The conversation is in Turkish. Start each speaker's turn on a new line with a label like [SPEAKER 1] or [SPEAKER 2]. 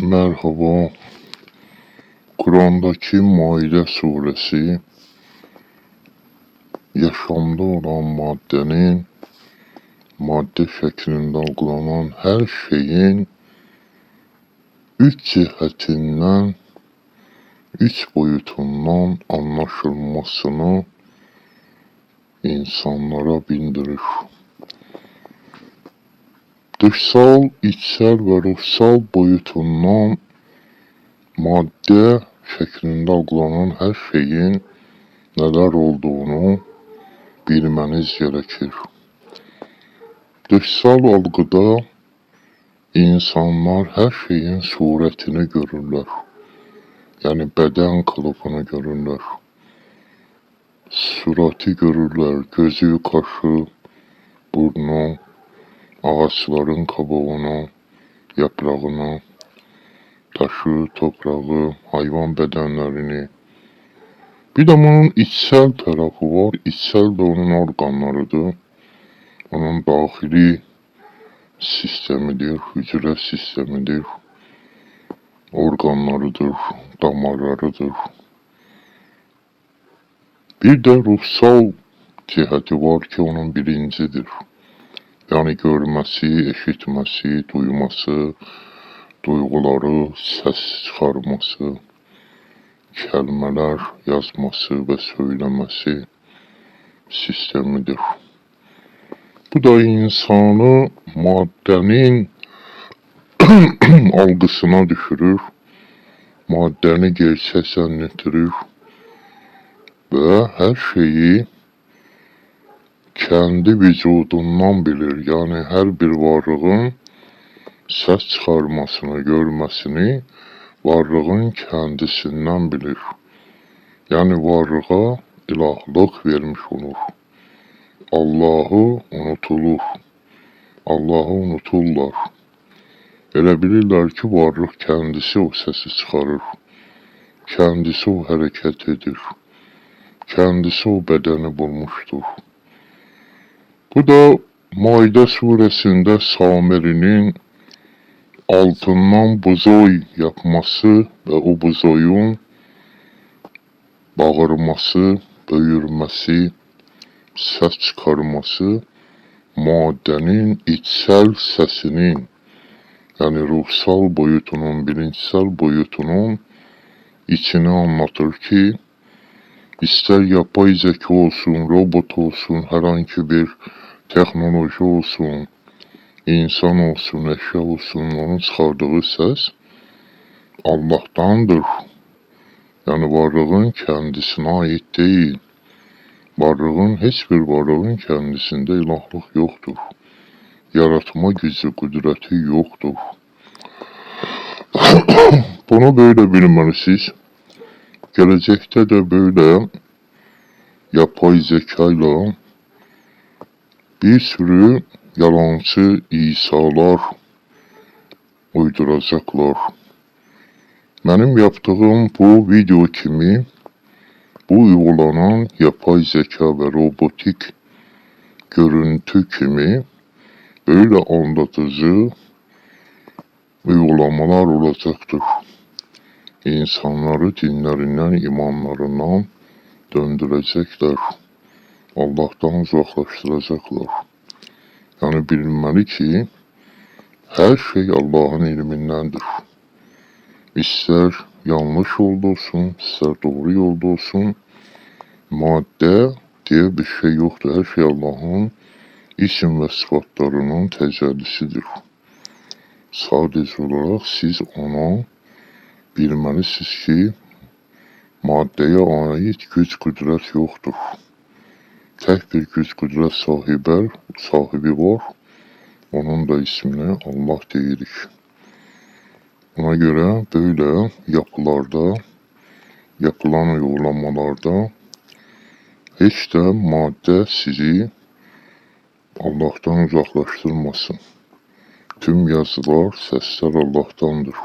[SPEAKER 1] Merhaba. Kur'an'daki Maide suresi yaşamda olan maddenin madde şeklinde algılanan her şeyin üç cihetinden, üç boyutundan anlaşılmasını insanlara bildirir. Dışsal, içsel ve ruhsal boyutundan madde şeklinde algılanan her şeyin neler olduğunu bilmeniz gerekir. Dışsal algıda insanlar her şeyin suretini görürler. Yani beden kılıfını görürler. Suratı görürler, gözü, kaşı, burnu, ağaçların kabuğunu, yaprağını, taşı, toprağı, hayvan bedenlerini. Bir de bunun içsel tarafı var. İçsel de onun organlarıdır. Onun dahili sistemidir, hücre sistemidir, organlarıdır, damarlarıdır. Bir de ruhsal ciheti var ki onun bilincidir. Yani görmesi, eşitmesi, duyması, duyguları, ses çıkarması, kelimeler yazması ve söylemesi sistemidir. Bu da insanı maddenin algısına düşürür, maddeni gerçek zannettirir ve her şeyi kendi vücudundan bilir. Yani her bir varlığın ses çıkarmasını, görmesini varlığın kendisinden bilir. Yani varlığa ilahlık vermiş olur. Allah'ı unutulur. Allah'ı unuturlar. Elə bilirlər ki, varlıq kendisi o sesi çıkarır. Kendisi o hareket edir. Kendisi o bedeni bulmuştur. Bu da Maide suresinde Samiri'nin altından buzoy yapması ve o buzoyun bağırması, böyürmesi, ses çıkarması, maddenin içsel sesinin, yani ruhsal boyutunun, bilinçsel boyutunun içini anlatır ki, ister yapay zeka olsun, robot olsun, herhangi bir teknoloji olsun, insan olsun, eşya olsun, onun çıkardığı ses Allah'tandır. Yani varlığın kendisine ait değil. Varlığın, hiçbir varlığın kendisinde ilahlık yoktur. Yaratma gücü, kudreti yoktur. Bunu böyle bilmelisiniz. Gelecekte de böyle yapay zekayla bir sürü yalancı İsa'lar uyduracaklar. Benim yaptığım bu video kimi bu uygulanan yapay zeka ve robotik görüntü kimi böyle anlatıcı uygulamalar olacaktır. İnsanları dinlerinden, imanlarından döndürecekler. Allah'tan uzaklaştıracaklar. Yani bilinmeli ki her şey Allah'ın ilmindendir. İster yanlış yolda olsun, ister doğru yolda olsun, madde diye bir şey yoktur. Her şey Allah'ın isim ve sıfatlarının tecellisidir. Sadece olarak siz onu bilmelisiniz ki maddeye ait güç kudret yoktur. Tek bir güç kudret sahibi var. Onun da ismini Allah deyirik. Ona göre böyle yapılarda, yapılan uygulamalarda hiç de madde sizi Allah'tan uzaklaştırmasın. Tüm yazılar, sesler Allah'tandır.